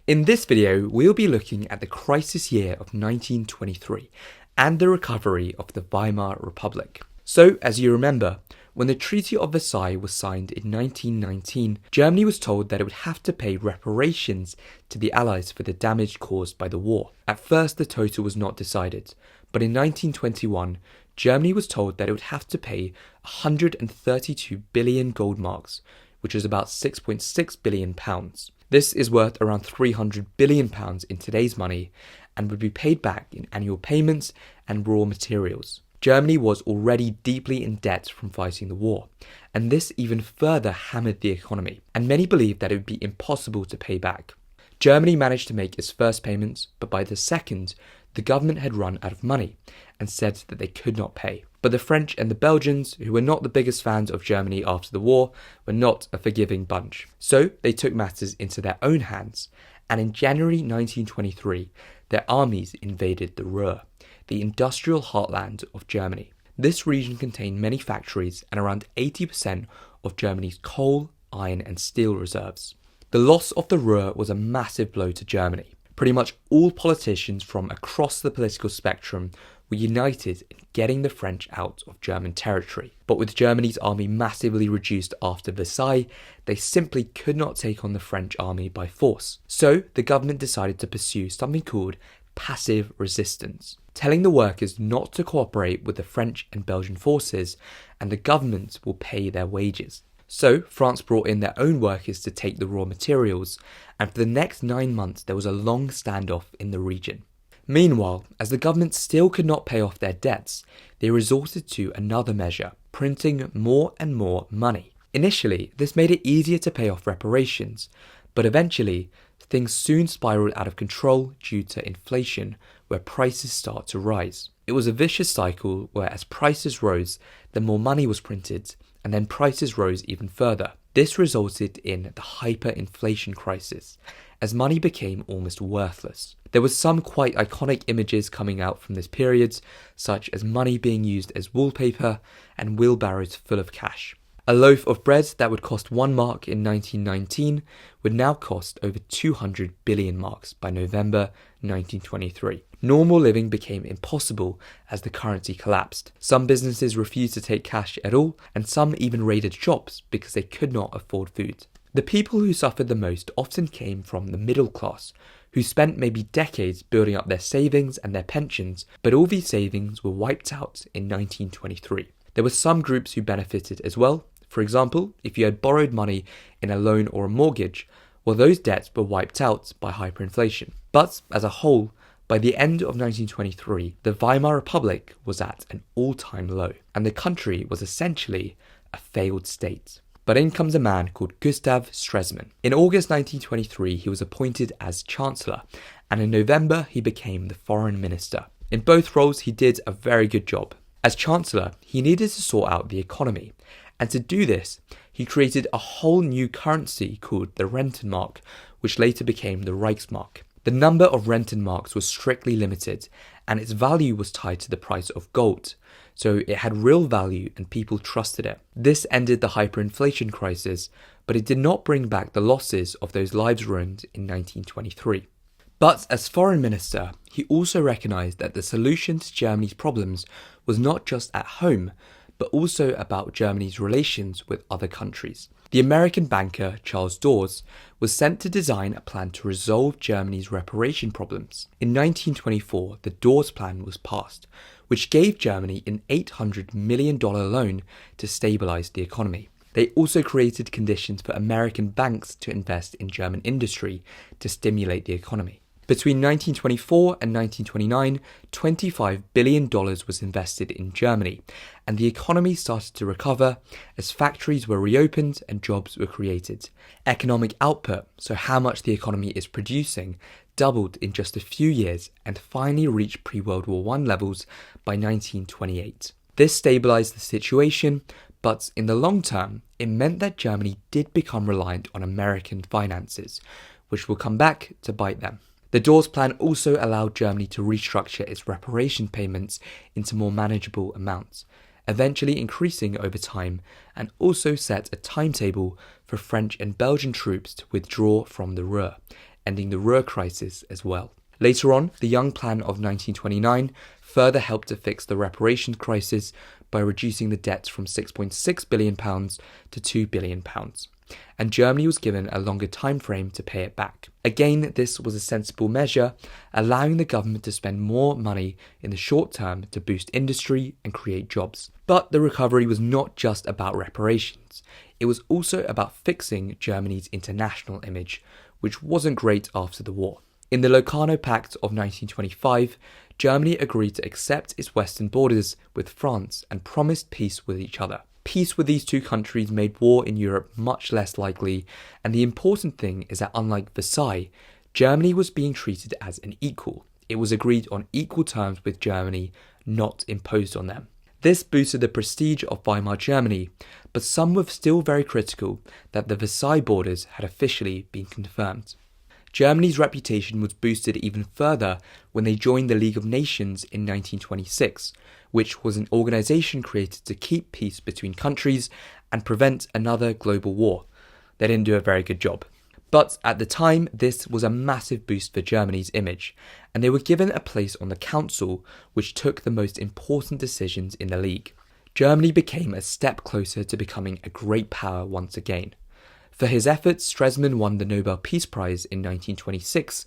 In this video, we'll be looking at the crisis year of 1923 and the recovery of the Weimar Republic. So, as you remember, when the Treaty of Versailles was signed in 1919, Germany was told that it would have to pay reparations to the Allies for the damage caused by the war. At first, the total was not decided, but in 1921, Germany was told that it would have to pay 132 billion gold marks, which is about 6.6 billion pounds. This is worth around 300 billion pounds in today's money and would be paid back in annual payments and raw materials. Germany was already deeply in debt from fighting the war, and this even further hammered the economy, and many believed that it would be impossible to pay back. Germany managed to make its first payments, but by the second, the government had run out of money and said that they could not pay. But the French and the Belgians, who were not the biggest fans of Germany after the war, were not a forgiving bunch. So they took matters into their own hands, and in January 1923, their armies invaded the Ruhr, the industrial heartland of Germany. This region contained many factories and around 80% of Germany's coal, iron and steel reserves. The loss of the Ruhr was a massive blow to Germany. Pretty much all politicians from across the political spectrum were united in getting the French out of German territory. But with Germany's army massively reduced after Versailles, they simply could not take on the French army by force. So the government decided to pursue something called passive resistance, telling the workers not to cooperate with the French and Belgian forces, and the government will pay their wages. So France brought in their own workers to take the raw materials, and for the next 9 months there was a long standoff in the region. Meanwhile, as the government still could not pay off their debts, they resorted to another measure, printing more and more money. Initially, this made it easier to pay off reparations, but eventually, things soon spiraled out of control due to inflation, where prices start to rise. It was a vicious cycle where as prices rose, the more money was printed, and then prices rose even further. This resulted in the hyperinflation crisis, as money became almost worthless. There were some quite iconic images coming out from this period, such as money being used as wallpaper and wheelbarrows full of cash. A loaf of bread that would cost 1 mark in 1919 would now cost over 200 billion marks by November 1923. Normal living became impossible as the currency collapsed. Some businesses refused to take cash at all, and some even raided shops because they could not afford food. The people who suffered the most often came from the middle class, who spent maybe decades building up their savings and their pensions, but all these savings were wiped out in 1923. There were some groups who benefited as well. For example, if you had borrowed money in a loan or a mortgage, well, those debts were wiped out by hyperinflation. But as a whole, by the end of 1923, the Weimar Republic was at an all-time low, and the country was essentially a failed state. But in comes a man called Gustav Stresemann. In August 1923, he was appointed as Chancellor, and in November, he became the Foreign Minister. In both roles, he did a very good job. As Chancellor, he needed to sort out the economy, and to do this, he created a whole new currency called the Rentenmark, which later became the Reichsmark. The number of Rentenmarks was strictly limited, and its value was tied to the price of gold, so it had real value and people trusted it. This ended the hyperinflation crisis, but it did not bring back the losses of those lives ruined in 1923. But as Foreign Minister, he also recognised that the solution to Germany's problems was not just at home, but also about Germany's relations with other countries. The American banker Charles Dawes was sent to design a plan to resolve Germany's reparation problems. In 1924, the Dawes Plan was passed, which gave Germany an $800 million loan to stabilise the economy. They also created conditions for American banks to invest in German industry to stimulate the economy. Between 1924 and 1929, $25 billion was invested in Germany, and the economy started to recover as factories were reopened and jobs were created. Economic output, so how much the economy is producing, doubled in just a few years and finally reached pre-World War I levels by 1928. This stabilised the situation, but in the long term, it meant that Germany did become reliant on American finances, which will come back to bite them. The Dawes Plan also allowed Germany to restructure its reparation payments into more manageable amounts, eventually increasing over time, and also set a timetable for French and Belgian troops to withdraw from the Ruhr, ending the Ruhr Crisis as well. Later on, the Young Plan of 1929 further helped to fix the reparations crisis by reducing the debt from £6.6 billion to £2 billion, and Germany was given a longer time frame to pay it back. Again, this was a sensible measure, allowing the government to spend more money in the short term to boost industry and create jobs. But the recovery was not just about reparations. It was also about fixing Germany's international image, which wasn't great after the war. In the Locarno Pact of 1925, Germany agreed to accept its western borders with France and promised peace with each other. Peace with these two countries made war in Europe much less likely, and the important thing is that unlike Versailles, Germany was being treated as an equal. It was agreed on equal terms with Germany, not imposed on them. This boosted the prestige of Weimar Germany, but some were still very critical that the Versailles borders had officially been confirmed. Germany's reputation was boosted even further when they joined the League of Nations in 1926, which was an organisation created to keep peace between countries and prevent another global war. They didn't do a very good job. But at the time, this was a massive boost for Germany's image, and they were given a place on the Council, which took the most important decisions in the League. Germany became a step closer to becoming a great power once again. For his efforts, Stresemann won the Nobel Peace Prize in 1926.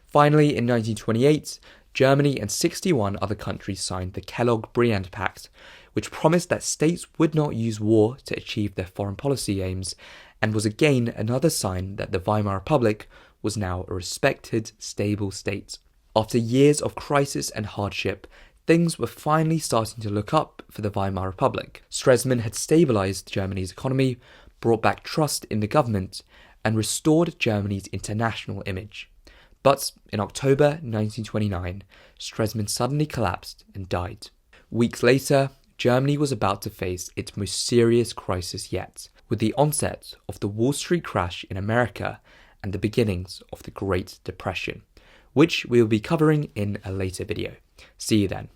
Finally, in 1928, Germany and 61 other countries signed the Kellogg-Briand Pact, which promised that states would not use war to achieve their foreign policy aims, and was again another sign that the Weimar Republic was now a respected, stable state. After years of crisis and hardship, things were finally starting to look up for the Weimar Republic. Stresemann had stabilised Germany's economy, brought back trust in the government, and restored Germany's international image. But in October 1929, Stresemann suddenly collapsed and died. Weeks later, Germany was about to face its most serious crisis yet, with the onset of the Wall Street crash in America and the beginnings of the Great Depression, which we will be covering in a later video. See you then.